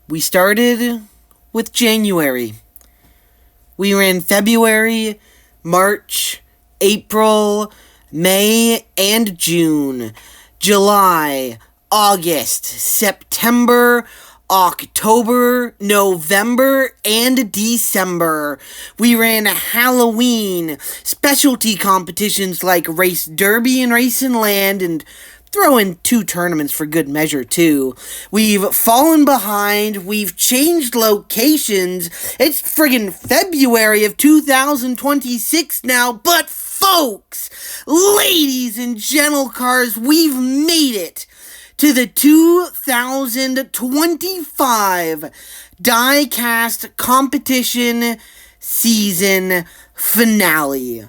We started with January. We ran February, March, April, May, and June. July, August, September, October, November, and December. We ran Halloween, specialty competitions like Race Derby and Race and Land, and throw in 2 tournaments for good measure, too. We've fallen behind. We've changed locations. It's friggin' February of 2026 now. But, folks, ladies and gentle cars, we've made it to the 2025 Die-Cast Competition Season Finale.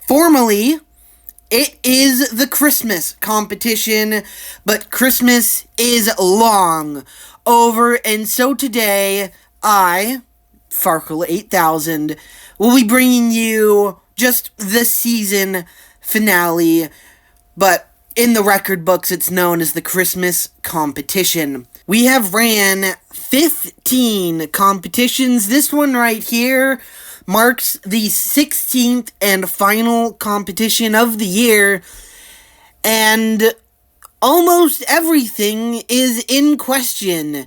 Formally, it is the Christmas competition, but Christmas is long over, and so today, I, Farkle 8000, will be bringing you just the season finale, but in the record books, it's known as the Christmas competition. We have ran 15 competitions. This one right here marks the 16th and final competition of the year, and almost everything is in question.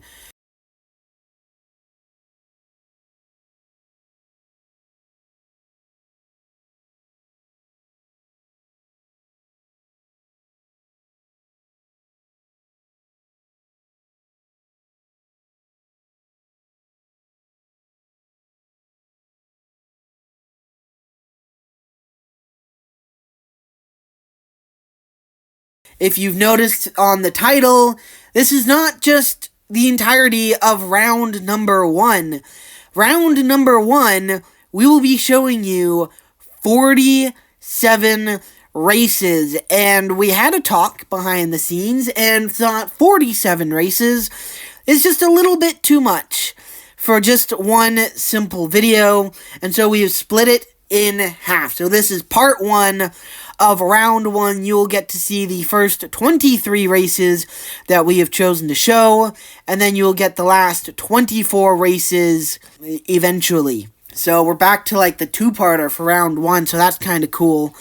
If you've noticed on the title, this is not just the entirety of round number 1. Round number 1, we will be showing you 47 races, and we had a talk behind the scenes and thought 47 races is just a little bit too much for just one simple video, and so we have split it in half. So this is part 1 of round 1. You'll get to see the first 23 races that we have chosen to show, and then you'll get the last 24 races eventually. So we're back to like the 2-parter for round 1, so that's kind of cool.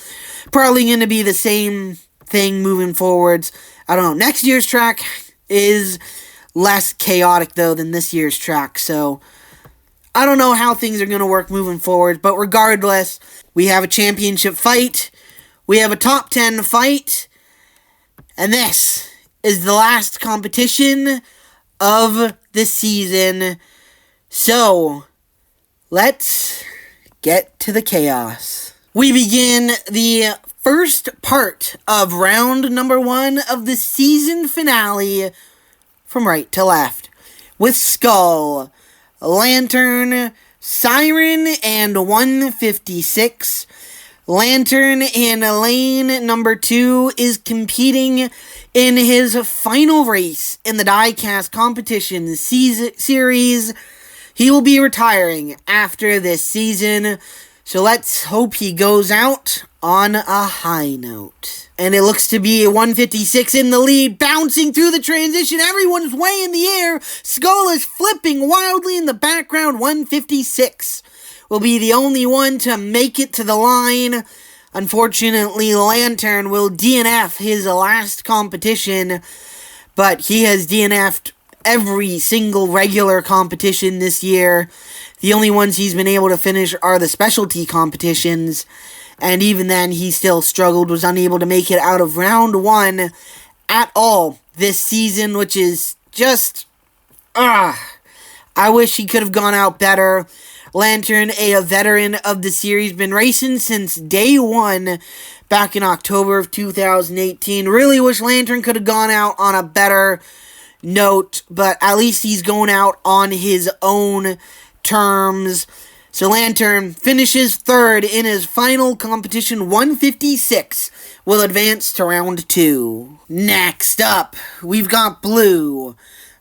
Probably going to be the same thing moving forwards. I don't know. Next year's track is less chaotic though than this year's track, so I don't know how things are going to work moving forward, but regardless, we have a championship fight. We have a top 10 fight, and this is the last competition of the season. So, let's get to the chaos. We begin the first part of round number 1 of the season finale from right to left with Skull, Lantern, Siren, and 156. Lantern in lane number 2 is competing in his final race in the Die-Cast competition series. He will be retiring after this season, so let's hope he goes out on a high note. And it looks to be 156 in the lead, bouncing through the transition. Everyone's way in the air. Skull is flipping wildly in the background. 156 will be the only one to make it to the line. Unfortunately, Lantern will DNF his last competition, but he has DNF'd every single regular competition this year. The only ones he's been able to finish are the specialty competitions, and even then he still struggled, was unable to make it out of round 1 at all this season, which is just, I wish he could have gone out better. Lantern, a veteran of the series, been racing since day 1 back in October of 2018. Really wish Lantern could have gone out on a better note, but at least he's going out on his own terms. So Lantern finishes 3rd in his final competition. 156 will advance to round 2. Next up, we've got Blue,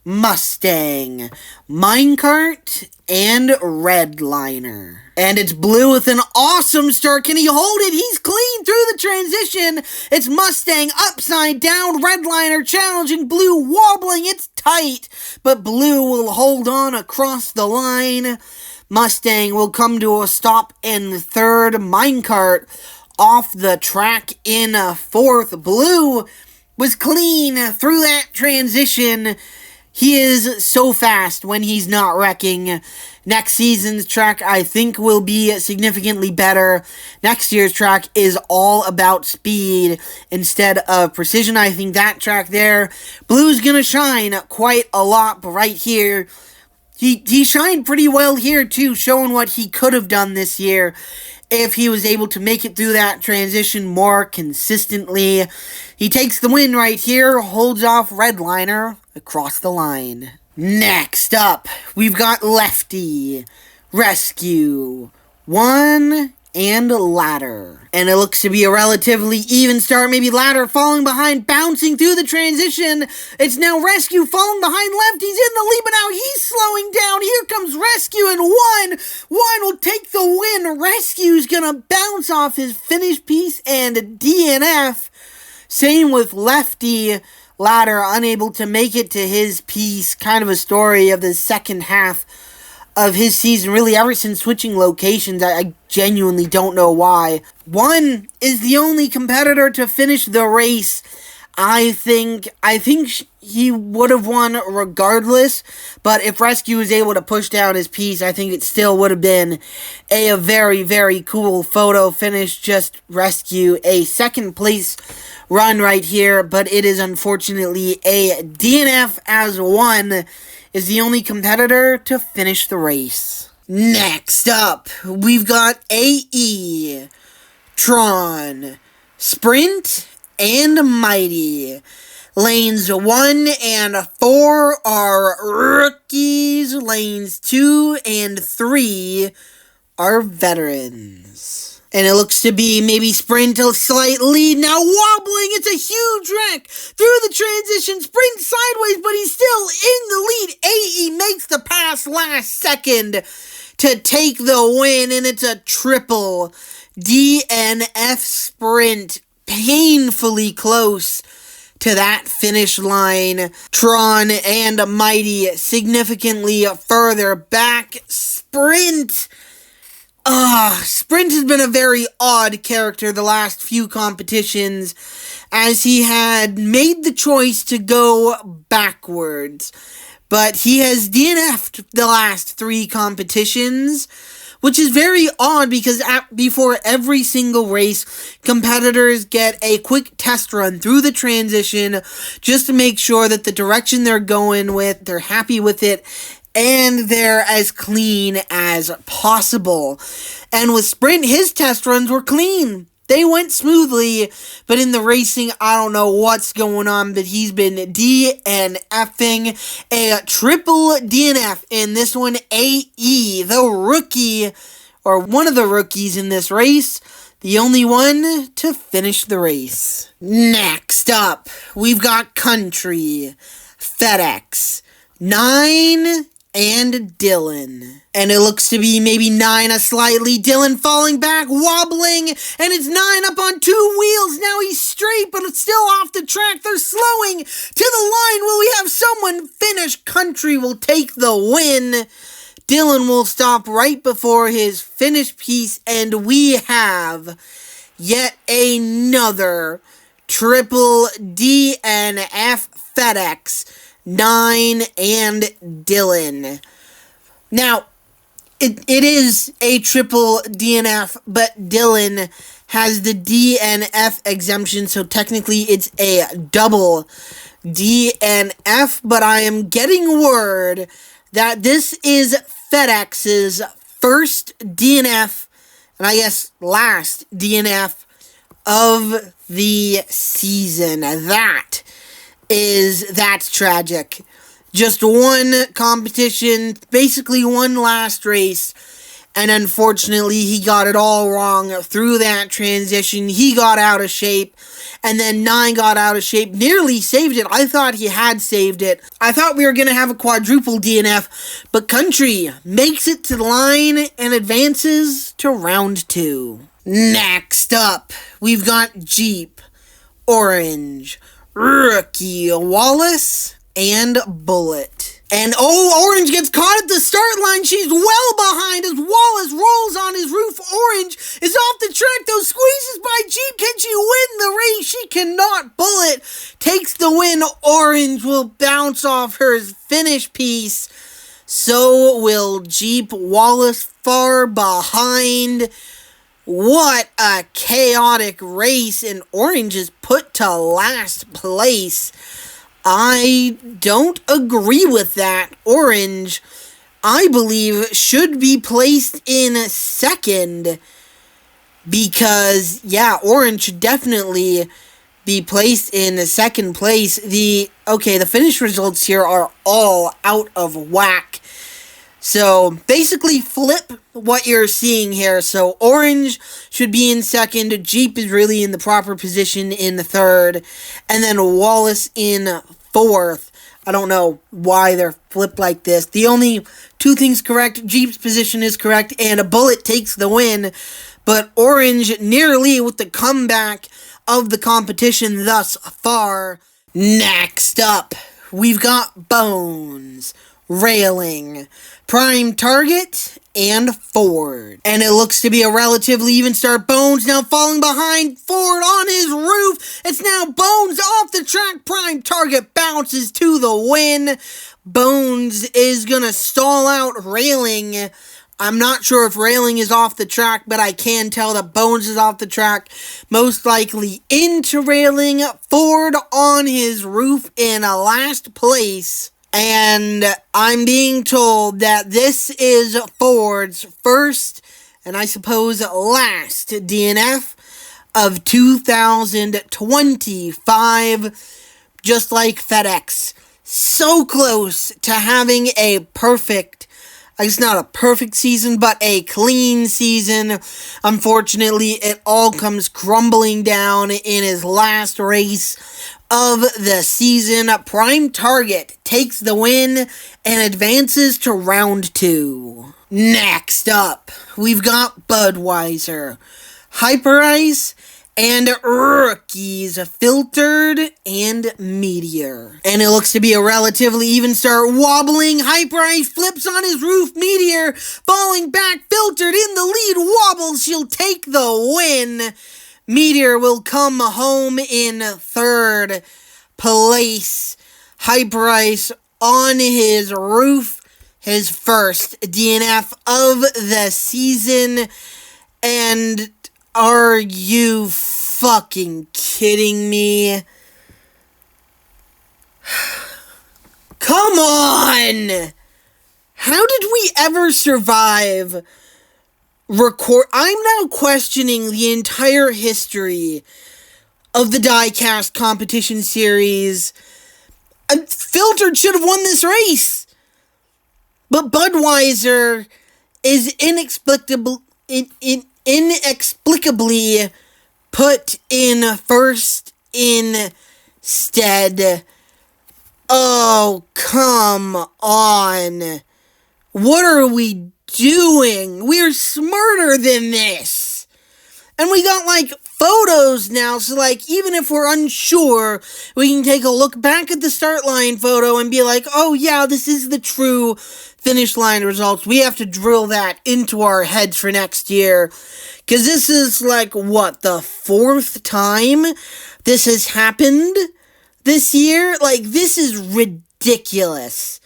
Mustang, Minecart, and Redliner. And it's Blue with an awesome start. Can he hold it? He's clean through the transition. It's Mustang upside down, Redliner challenging Blue, wobbling. It's tight, but Blue will hold on across the line. Mustang will come to a stop in third. Minecart off the track in fourth. Blue was clean through that transition. He is so fast when he's not wrecking. Next season's track, I think, will be significantly better. Next year's track is all about speed instead of precision. I think that track there, Blue's gonna shine quite a lot, but right here, he shined pretty well here too, showing what he could have done this year if he was able to make it through that transition more consistently. He takes the win right here, holds off Redliner across the line. Next up, we've got Lefty, Rescue, 1, and Ladder. And it looks to be a relatively even start. Maybe Ladder falling behind, bouncing through the transition. It's now Rescue falling behind Lefty. He's in the lead, but now he's slowing down. Here comes Rescue, and 1 will take the win. Rescue's gonna bounce off his finish piece and DNF. Same with Lefty. Ladder unable to make it to his piece. Kind of a story of the second half of his season, really ever since switching locations. I genuinely don't know why. 1 is the only competitor to finish the race. I think he would have won regardless, but if Rescue was able to push down his piece, I think it still would have been a very, very cool photo finish. Just Rescue a second place run right here, but it is unfortunately a DNF, as 1 is the only competitor to finish the race. Next up, we've got AE, Tron, Sprint, and Mighty. Lanes 1 and 4 are rookies. Lanes 2 and 3 are veterans. And it looks to be maybe Sprint a slight lead. Now wobbling. It's a huge wreck through the transition. Sprint sideways, but he's still in the lead. AE makes the pass last second to take the win. And it's a triple DNF Sprint. Painfully close to that finish line. Tron and Mighty significantly further back. Sprint has been a very odd character the last few competitions, as he had made the choice to go backwards. But he has DNF'd the last 3 competitions, which is very odd because before every single race, competitors get a quick test run through the transition just to make sure that the direction they're going with, they're happy with it, and they're as clean as possible. And with Sprint, his test runs were clean. They went smoothly, but in the racing, I don't know what's going on, but he's been DNFing. A triple DNF in this one. AE, the rookie, or one of the rookies in this race, the only one to finish the race. Next up, we've got Country, FedEx, 9, and Dylan. And it looks to be maybe 9 a slightly. Dylan falling back, wobbling, and it's 9 up on 2 wheels. Now he's straight, but it's still off the track. They're slowing to the line. Will we have someone finish? Country will take the win. Dylan will stop right before his finish piece, and we have yet another triple DNF FedEx. 9 and Dylan. Now, it is a triple DNF, but Dylan has the DNF exemption, so technically it's a double DNF, but I am getting word that this is FedEx's first DNF, and I guess last DNF of the season. That's tragic. Just one competition, basically one last race, and unfortunately he got it all wrong through that transition. He got out of shape, and then 9 got out of shape, nearly saved it. I thought he had saved it. I thought we were going to have a quadruple DNF, but Country makes it to the line and advances to round 2. Next up, we've got Jeep, Orange, Rookie, Wallace, and Bullet. And Orange gets caught at the start line. She's well behind as Wallace rolls on his roof. Orange is off the track, though, squeezes by Jeep. Can she win the race? She cannot. Bullet takes the win. Orange will bounce off her finish piece. So will Jeep. Wallace far behind. What a chaotic race, and Orange is put to last place. I don't agree with that. Orange, I believe, should be placed in second because, Orange should definitely be placed in second place. The finish results here are all out of whack. So, basically flip what you're seeing here. So, Orange should be in second, Jeep is really in the proper position in the third, and then Wallace in fourth. I don't know why they're flipped like this. The only two things correct, Jeep's position is correct, and a Bullet takes the win, but Orange nearly with the comeback of the competition thus far. Next up, we've got Bones, Railing, Prime Target, and Ford. And it looks to be a relatively even start. Bones now falling behind Ford on his roof. It's now Bones off the track. Prime Target bounces to the win. Bones is gonna stall out Railing. I'm not sure if Railing is off the track, but I can tell that Bones is off the track. Most likely into Railing. Ford on his roof in a last place. And I'm being told that this is Ford's first, and I suppose last, DNF of 2025, just like FedEx. So close to having a perfect, it's not a perfect season, but a clean season. Unfortunately, it all comes crumbling down in his last race of the season. Prime Target takes the win and advances to round 2. Next up, we've got Budweiser, Hyper Ice, and Rookies, Filtered, and Meteor. And it looks to be a relatively even start. Wobbling, Hyper Ice flips on his roof. Meteor falling back. Filtered in the lead. Wobbles. She'll take the win. Meteor will come home in third place. Hyper Ice on his roof. His first DNF of the season. And are you fucking kidding me? Come on! How did we ever survive I'm now questioning the entire history of the Diecast competition series. Filtered should have won this race. But Budweiser is inexplicably put in first instead. Oh, come on. What are we doing? We're smarter than this. And we got photos now, so even if we're unsure, we can take a look back at the start line photo and be like, oh yeah, this is the true finish line results. We have to drill that into our heads for next year. Because this is what, the 4th time this has happened this year? This is ridiculous.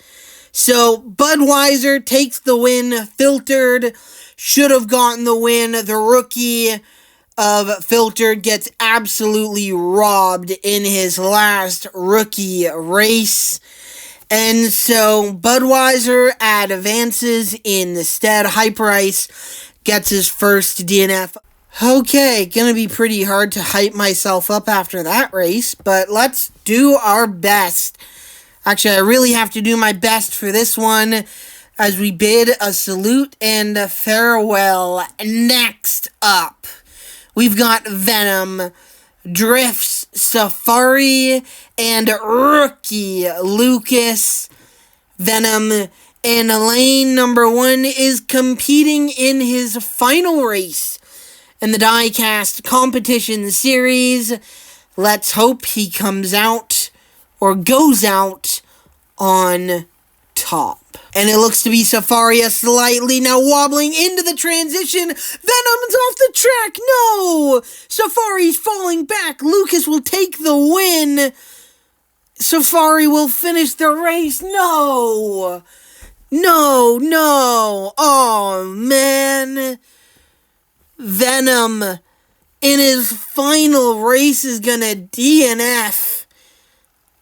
So, Budweiser takes the win. Filtered should have gotten the win. The rookie of Filtered gets absolutely robbed in his last rookie race. And so, Budweiser advances instead. Hyper Ice gets his first DNF. Okay, gonna be pretty hard to hype myself up after that race, but let's do our best. Actually, I really have to do my best for this one as we bid a salute and a farewell. Next up, we've got Venom, Drifts, Safari and rookie Lucas Venom in lane number 1 is competing in his final race in the Diecast Competition Series. Let's hope he comes out or goes out on top. And it looks to be Safaria slightly now wobbling into the transition. Venom's off the track. No! Safari's falling back. Lucas will take the win. Safari will finish the race. No! No! Oh, man. Venom in his final race is gonna DNF.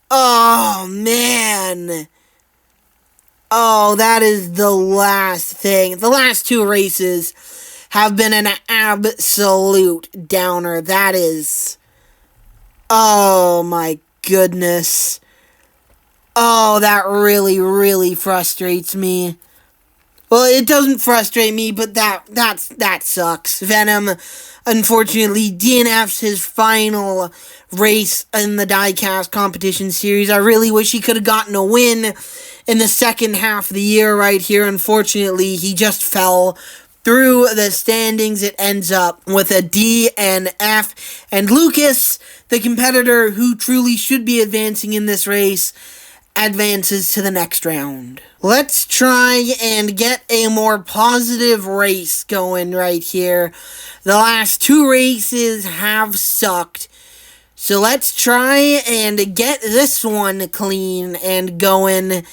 Oh, man. Oh, that is the last thing. The last 2 races have been an absolute downer. That is... Oh, my goodness. Oh, that really, really frustrates me. Well, it doesn't frustrate me, but that sucks. Venom, unfortunately, DNFs his final race in the Diecast Competition Series. I really wish he could have gotten a win in the second half of the year right here. Unfortunately, he just fell through the standings. It ends up with a DNF. And Lucas, the competitor who truly should be advancing in this race, advances to the next round. Let's try and get a more positive race going right here. The last 2 races have sucked. So let's try and get this one clean and going.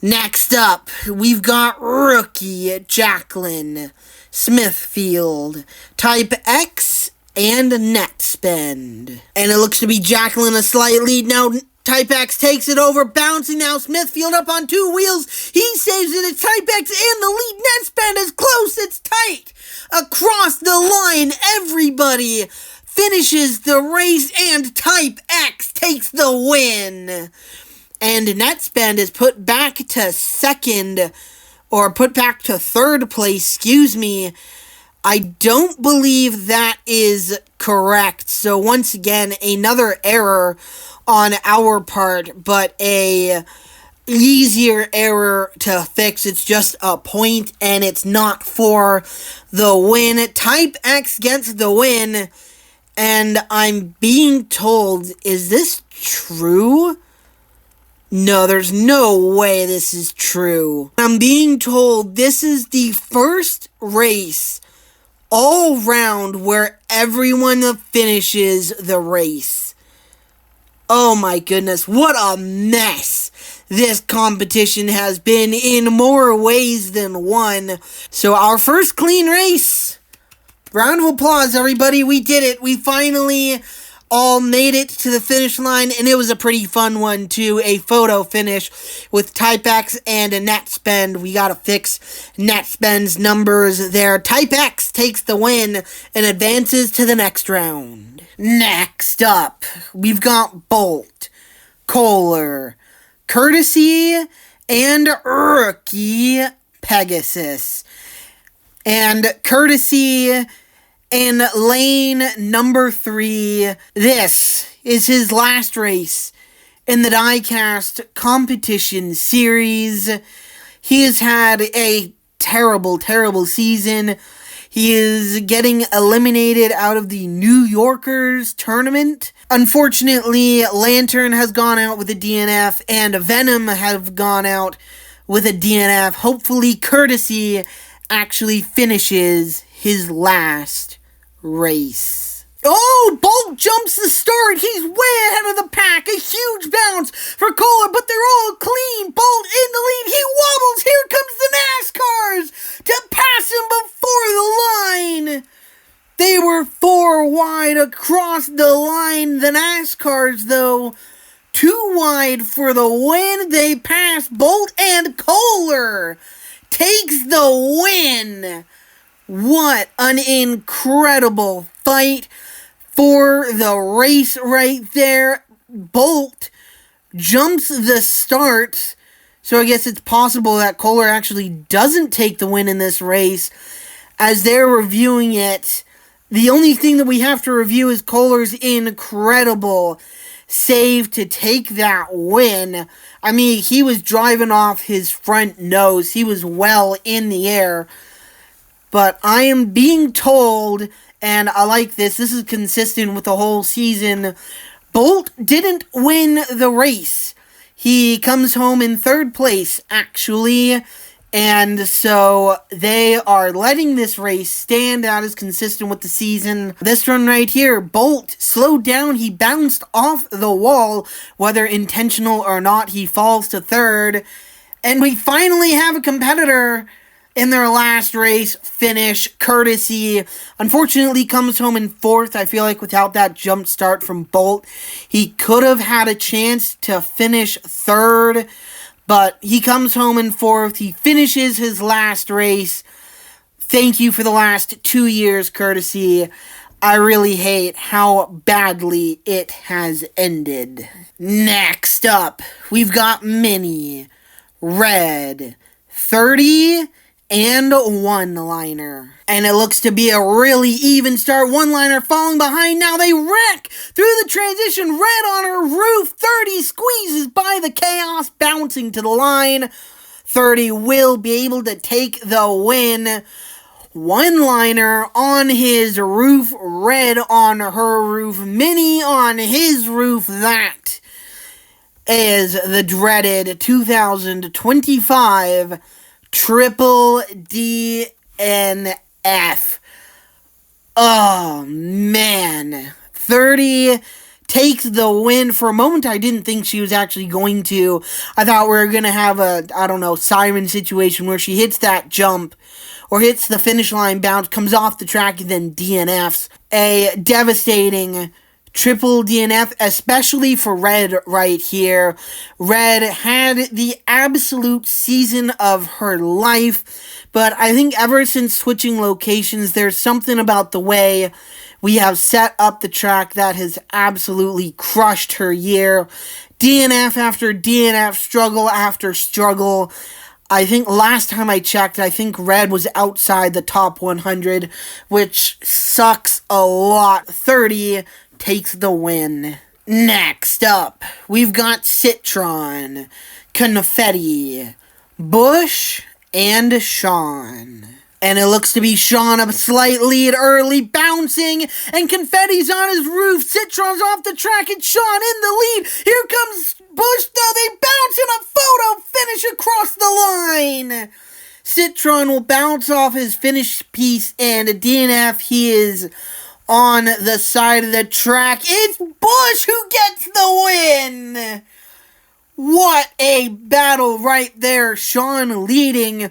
Next up, we've got rookie Jacqueline Smithfield, Type X, and Netspend. And it looks to be Jacqueline a slight lead now. Type X takes it over, bouncing now. Smithfield up on 2 wheels. He saves it. It's Type X in the lead. Netspend is close. It's tight. Across the line, everybody finishes the race, and Type X takes the win. And Netspend is put back to second, or put back to third place, excuse me. I don't believe that is correct. So once again, another error on our part, but a easier error to fix. It's just a point, and it's not for the win. Type X gets the win, and I'm being told, is this true? No, there's no way this is true. I'm being told this is the first race all round where everyone finishes the race. Oh my goodness, what a mess this competition has been in more ways than one. So our first clean race. Round of applause, everybody. We did it. We finally all made it to the finish line, and it was a pretty fun one too. A photo finish with Type X and a Netspend. We gotta fix Netspend's numbers there. Type X takes the win and advances to the next round. Next up, we've got Bolt, Kohler, Courtesy, and rookie Pegasus. And Courtesy in lane number 3. This is his last race in the Diecast Competition Series. He has had a terrible, terrible season. He is getting eliminated out of the New Yorkers tournament. Unfortunately, Lantern has gone out with a DNF, and Venom have gone out with a DNF. Hopefully, Courtesy actually finishes his last race. Oh, Bolt jumps the start. He's way ahead of the pack. A huge bounce for Kohler, but they're all clean. Bolt in the lead. He wobbles. Here comes the NASCARs to pass him before the line. They were 4 wide across the line. The NASCARs, though, 2 wide for the win. They pass Bolt, and Kohler takes the win. What an incredible fight for the race right there. Bolt jumps the start, so I guess it's possible that Kohler actually doesn't take the win in this race. As they're reviewing it, The only thing that we have to review is Kohler's incredible save to take that win. I mean, he was driving off his front nose. He was well in the air. But I am being told, and I like this is consistent with the whole season, Bolt didn't win the race. He comes home in third place, actually. And so they are letting this race stand out as consistent with the season. This run right here, Bolt slowed down. He bounced off the wall, whether intentional or not. He falls to third. And we finally have a competitor in their last race finish. Courtesy, unfortunately, comes home in fourth. I feel like without that jump start from Bolt, he could have had a chance to finish third. But he comes home in fourth. He finishes his last race. Thank you for the last 2 years, Courtesy. I really hate how badly it has ended. Next up, we've got Mini Red 30 and a one-liner. And it looks to be a really even start. One-liner falling behind. Now they wreck through the transition. Red on her roof. 30 squeezes by the chaos, bouncing to the line. 30 will be able to take the win. One-liner on his roof. Red on her roof. Mini on his roof. That is the dreaded 2025 Triple DNF. Oh, man. 30 takes the win. For a moment, I didn't think she was actually going to. I thought we were going to have a, siren situation where she hits that jump or hits the finish line bounce, comes off the track, and then DNFs. A devastating triple DNF, especially for Red right here. Red had the absolute season of her life, but I think ever since switching locations, there's something about the way we have set up the track that has absolutely crushed her year. DNF after DNF, struggle after struggle. I think last time I checked, I think Red was outside the top 100, which sucks a lot. 30 takes the win. Next up, we've got Citron, Confetti, Bush, and Sean. And it looks to be Sean a slight lead early, bouncing, and Confetti's on his roof. Citron's off the track, and Sean in the lead. Here comes Bush, though. They bounce in a photo finish across the line. Citron will bounce off his finish piece, and a DNF. He is on the side of the track. It's Bush who gets the win. What a battle right there. Sean leading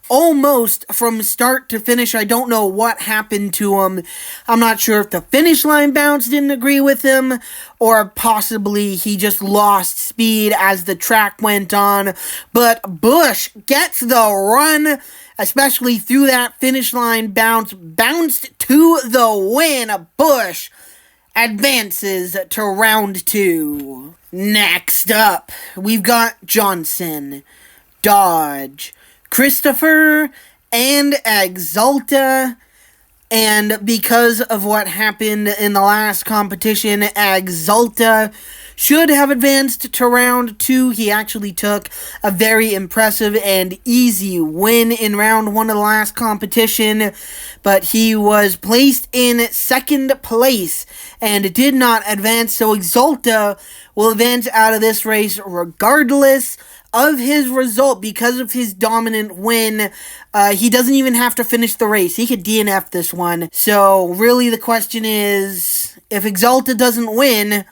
almost from start to finish. I don't know what happened to him. I'm not sure if the finish line bounce didn't agree with him, or possibly he just lost speed as the track went on. But Bush gets the run, especially through that finish line bounce. Bounced to the win. Bush advances to round 2. Next up, we've got Johnson, Dodge, Christopher, and Exalta. And because of what happened in the last competition, Exalta should have advanced to round 2. He actually took a very impressive and easy win in round 1 of the last competition, but he was placed in second place and did not advance. So Exalta will advance out of this race regardless of his result. Because of his dominant win, he doesn't even have to finish the race. He could DNF this one. So really the question is, if Exalta doesn't win,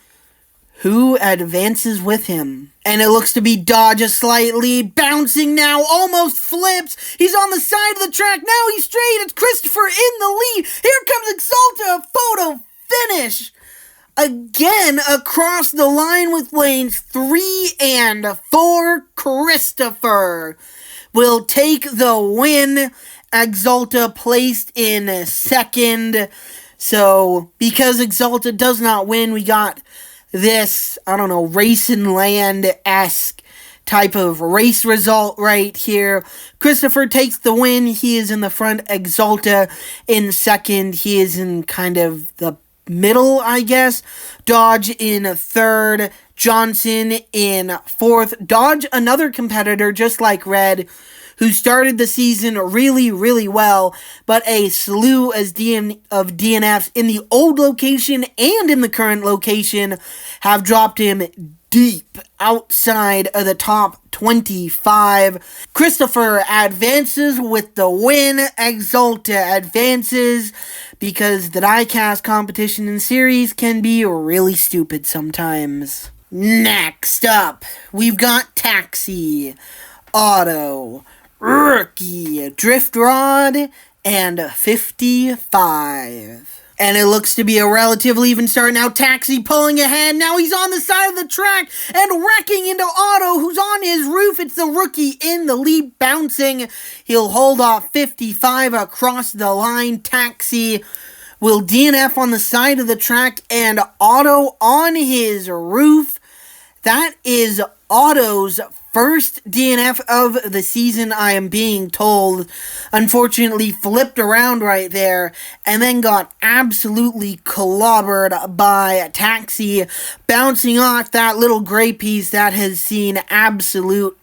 who advances with him? And it looks to be Dodge a slight lead, bouncing now, almost flips. He's on the side of the track. Now he's straight. It's Christopher in the lead. Here comes Exalta, a photo finish. Again, across the line with lanes 3 and 4, Christopher will take the win. Exalta placed in second. So, because Exalta does not win, we got this, Racing Land-esque type of race result right here. Christopher takes the win. He is in the front. Exalta in second. He is in kind of the middle, I guess. Dodge in third. Johnson in fourth. Dodge, another competitor just like Red, who started the season really, really well, but a slew of DNFs in the old location and in the current location have dropped him deep outside of the top 25. Christopher advances with the win. Exalta advances because the diecast competition in series can be really stupid sometimes. Next up, we've got Taxi, Auto, Rookie, Drift Rod, and 55. And it looks to be a relatively even start now. Taxi pulling ahead. Now he's on the side of the track and wrecking into Auto, who's on his roof. It's the Rookie in the lead, bouncing. He'll hold off 55 across the line. Taxi will DNF on the side of the track and Auto on his roof. That is Auto's first DNF of the season, I am being told. Unfortunately, flipped around right there and then got absolutely clobbered by Taxi, bouncing off that little gray piece that has seen absolute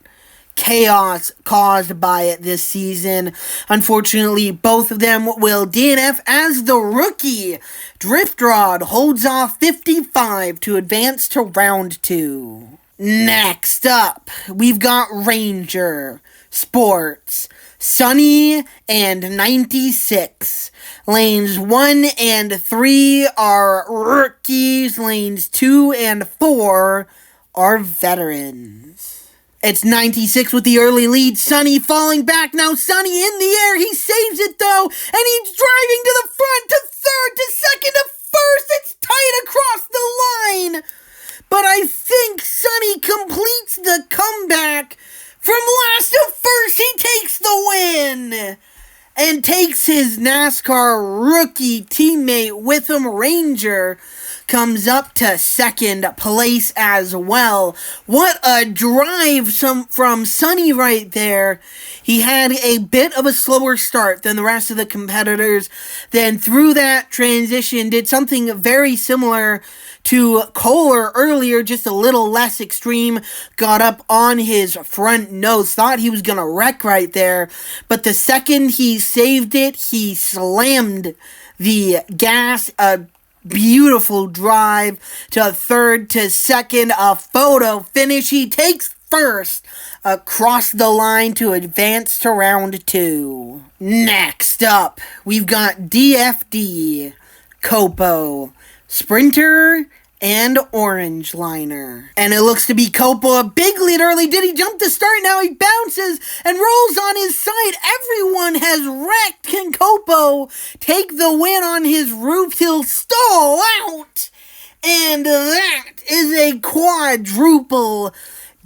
chaos caused by it this season. Unfortunately, both of them will DNF as the Rookie. Drift Rod holds off 55 to advance to round 2. Next up, we've got Ranger, Sports, Sunny, and 96. Lanes 1 and 3 are rookies. Lanes 2 and 4 are veterans. It's 96 with the early lead. Sunny falling back. Now Sunny in the air. He saves it though. And he's driving to the front, to third, to second, to first. It's tight across the line. But I think Sunny completes the comeback. From last to first, he takes the win. And takes his NASCAR rookie teammate with him. Ranger comes up to second place as well. What a drive from Sunny right there. He had a bit of a slower start than the rest of the competitors. Then through that transition, did something very similar to Kohler earlier, just a little less extreme. Got up on his front nose. Thought he was going to wreck right there. But the second he saved it, he slammed the gas. A beautiful drive to third, to second, a photo finish. He takes first across the line to advance to round 2. Next up, we've got DFD, Copo, Sprinter, and Orange Liner. And it looks to be Copo, a big lead early. Did he jump the start? Now he bounces and rolls on his side. Everyone has wrecked. Can Copo take the win on his roof? He'll stall out. And that is a quadruple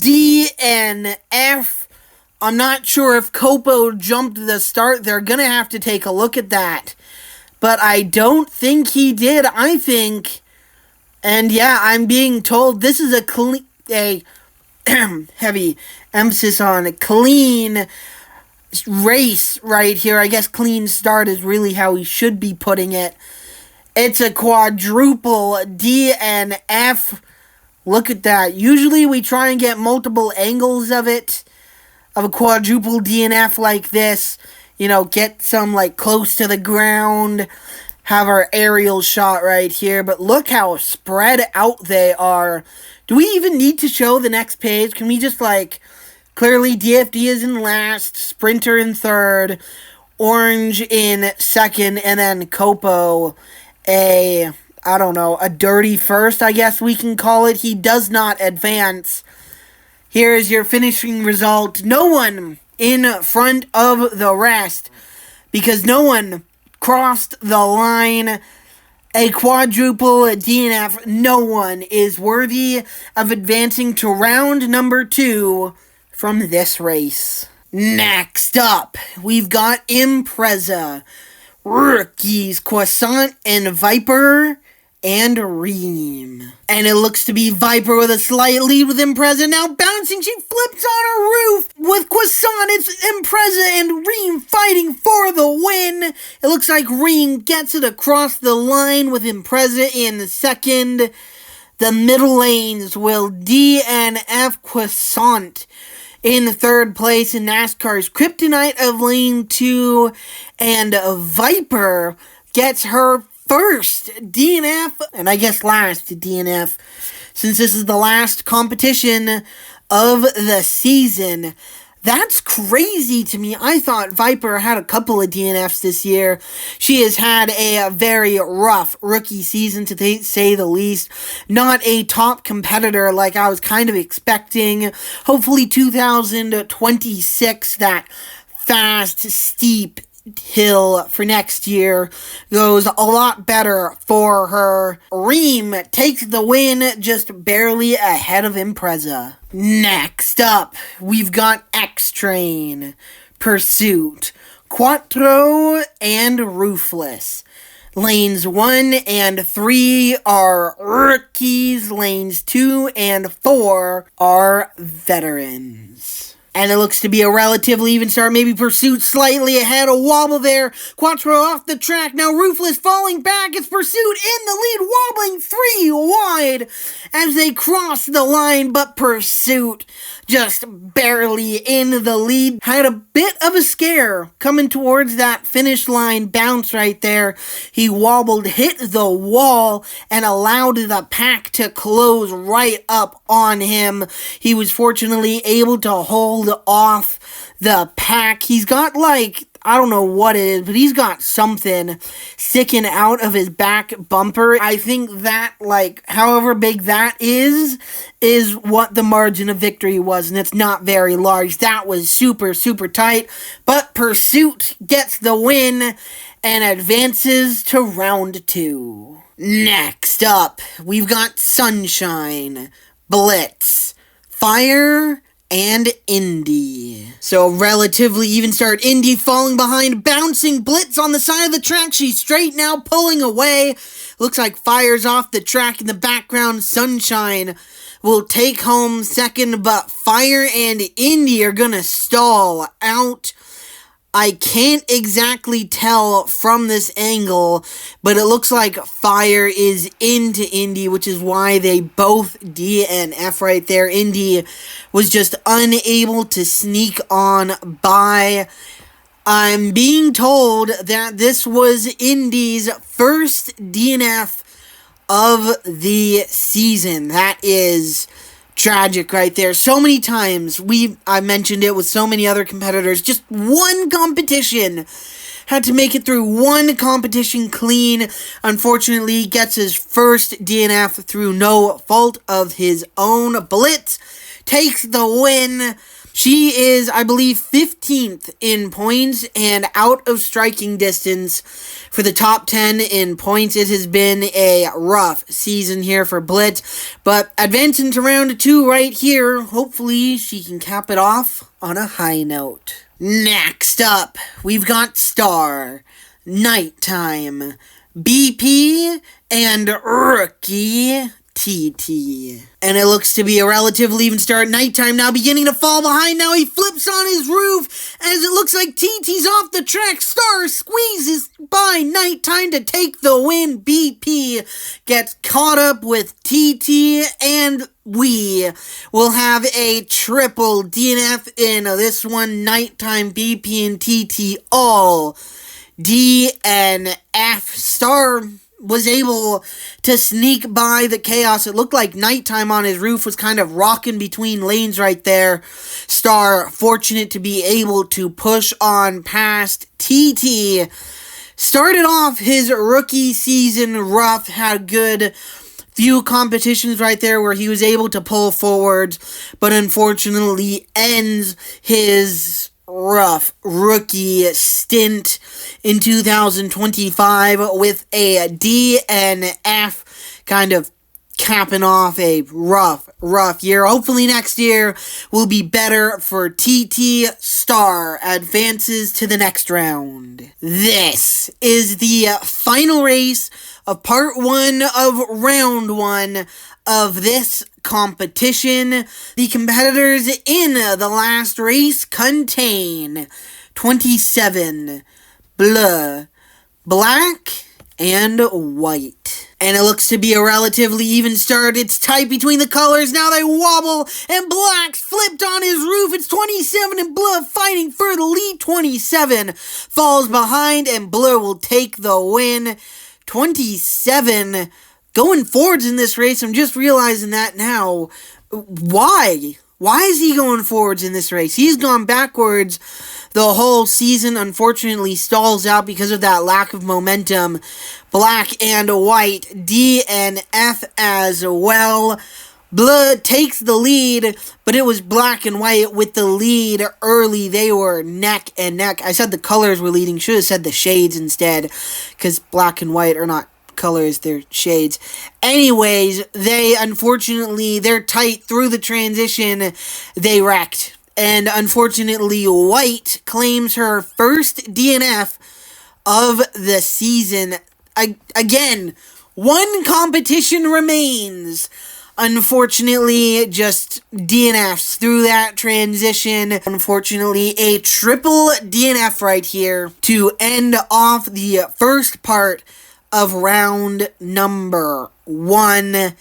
DNF. I'm not sure if Copo jumped the start. They're going to have to take a look at that. But I don't think he did. I think, and yeah, I'm being told this is a heavy emphasis on a clean race right here. I guess clean start is really how we should be putting it. It's a quadruple DNF. Look at that. Usually we try and get multiple angles of it, of a quadruple DNF like this. You know, get some, like, close to the ground, have our aerial shot right here. But look how spread out they are. Do we even need to show the next page? Can we just, like, clearly DFD is in last, Sprinter in third, Orange in second, and then Copo a dirty first, I guess we can call it. He does not advance. Here is your finishing result. No one in front of the rest, because no one crossed the line. A quadruple DNF. No one is worthy of advancing to round number 2 from this race. Next up, we've got Impreza, rookies, Croissant and Viper, and Reem. And it looks to be Viper with a slight lead with Impreza. Now bouncing, she flips on her roof with Croissant. It's Impreza and Reem fighting for the win. It looks like Reem gets it across the line with Impreza in second. The middle lanes will DNF Croissant in third place in NASCAR's Kryptonite of Lane 2. And Viper gets her first DNF, and I guess last DNF, since this is the last competition of the season. That's crazy to me. I thought Viper had a couple of DNFs this year. She has had a very rough rookie season, to say the least. Not a top competitor like I was kind of expecting. Hopefully 2026, that fast, steep hill for next year goes a lot better for her. Reem takes the win, just barely ahead of Impreza. Next up, we've got X-Train, Pursuit, Quattro, and Ruthless. Lanes 1 and 3 are rookies. Lanes 2 and 4 are veterans. And it looks to be a relatively even start. Maybe Pursuit slightly ahead. A wobble there. Quattro off the track. Now Ruthless falling back. It's Pursuit in the lead, wobbling 3 wide as they cross the line. But Pursuit just barely in the lead. Had a bit of a scare coming towards that finish line bounce right there. He wobbled, hit the wall, and allowed the pack to close right up on him. He was fortunately able to hold off the pack. He's got I don't know what it is, but he's got something sticking out of his back bumper. I think that, however big that is what the margin of victory was, and it's not very large. That was super, super tight, but Pursuit gets the win and advances to round 2. Next up, we've got Sunshine, Blitz, Fire, and Indy. So relatively even start. Indy falling behind, bouncing Blitz on the side of the track. She's straight now, pulling away. Looks like Fire's off the track in the background. Sunshine will take home second, but Fire and Indy are gonna stall out. I can't exactly tell from this angle, but it looks like Fire is into Indy, which is why they both DNF right there. Indy was just unable to sneak on by. I'm being told that this was Indy's first DNF of the season. That is tragic right there. So many times I mentioned it with so many other competitors. Just one competition. Had to make it through one competition clean. Unfortunately, gets his first DNF through no fault of his own. Blitz takes the win. She is, I believe, 15th in points and out of striking distance for the top 10 in points. It has been a rough season here for Blitz, but advancing to round 2 right here, hopefully she can cap it off on a high note. Next up, we've got Star, Nighttime, BP, and Rookie TT. And it looks to be a relatively even start. Nighttime now beginning to fall behind. Now he flips on his roof as it looks like TT's off the track. Star squeezes by Nighttime to take the win. BP gets caught up with TT, and we will have a triple DNF in this one. Nighttime, BP, and TT all DNF. Star was able to sneak by the chaos. It looked like Nighttime on his roof was kind of rocking between lanes right there. Star fortunate to be able to push on past TT. Started off his rookie season rough, had a good few competitions right there where he was able to pull forward, but unfortunately ends his rough rookie stint in 2025 with a DNF, kind of capping off a rough year. Hopefully next year will be better for TT Star advances to the next round. This is the final race of part 1 of round 1 of this competition. The competitors in the last race contain 27 bleu, black, and white. And it looks to be a relatively even start. It's tight between the colors. Now they wobble, and black's flipped on his roof. It's 27 and bleu fighting for the lead. 27 falls behind, and bleu will take the win. 27 going forwards in this race. I'm just realizing that now. Why? Why is he going forwards in this race? He's gone backwards the whole season. Unfortunately, stalls out because of that lack of momentum. Black and white, DNF as well. Bleu takes the lead, but it was black and white with the lead early. They were neck and neck. I said the colors were leading. Should have said the shades instead, because black and white are not colors, they're shades. Anyways, they're tight through the transition. They wrecked. And unfortunately, white claims her first DNF of the season. Again, one competition remains. Unfortunately, just DNFs through that transition. Unfortunately, a triple DNF right here to end off the first part of round number 1.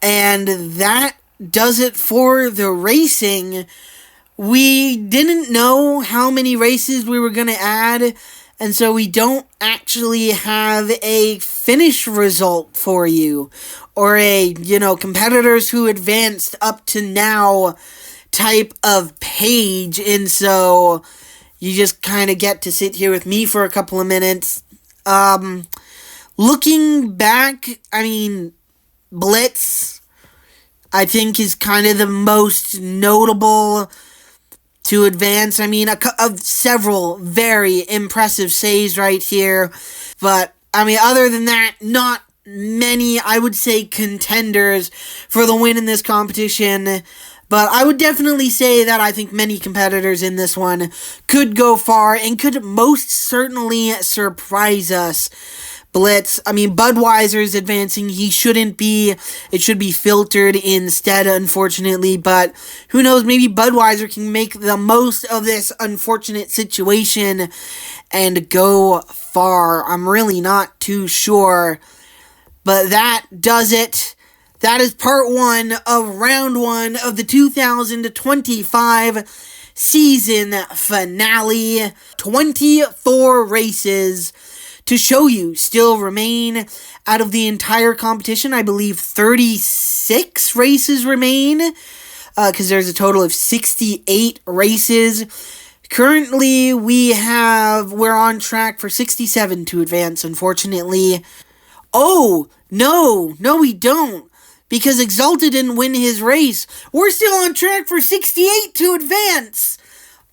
And that does it for the racing. We didn't know how many races we were going to add, and so we don't actually have a finish result for you, or a, competitors who advanced up to now type of page, and so you just kind of get to sit here with me for a couple of minutes. Looking back, Blitz, I think, is kind of the most notable to advance. Of several very impressive saves right here. But, other than that, not many, I would say, contenders for the win in this competition. But I would definitely say that I think many competitors in this one could go far and could most certainly surprise us. Blitz, Budweiser's advancing. He shouldn't be. It should be filtered instead, unfortunately. But who knows, maybe Budweiser can make the most of this unfortunate situation and go far. I'm really not too sure. But that does it. That is part 1 of round 1 of the 2025 season finale. 24 races to show you still remain out of the entire competition. I believe 36 races remain, because there's a total of 68 races. Currently, we're on track for 67 to advance, unfortunately. Oh, no, we don't, because Exalta didn't win his race. We're still on track for 68 to advance.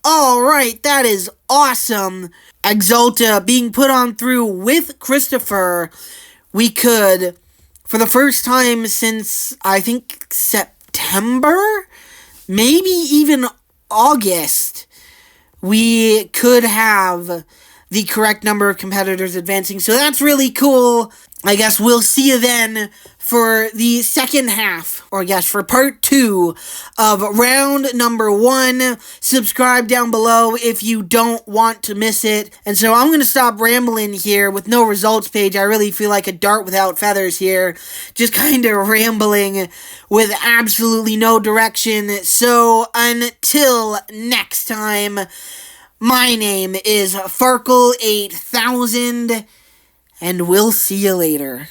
Alright, that is awesome. Exalta being put on through with Christopher. We could, for the first time since, I think, September? Maybe even August, we could have the correct number of competitors advancing. So that's really cool. I guess we'll see you then for the second half, or I guess for part 2 of round number 1. Subscribe down below if you don't want to miss it. And so I'm going to stop rambling here with no results page. I really feel like a dart without feathers here. Just kind of rambling with absolutely no direction. So until next time, my name is Farkle8000. And we'll see you later.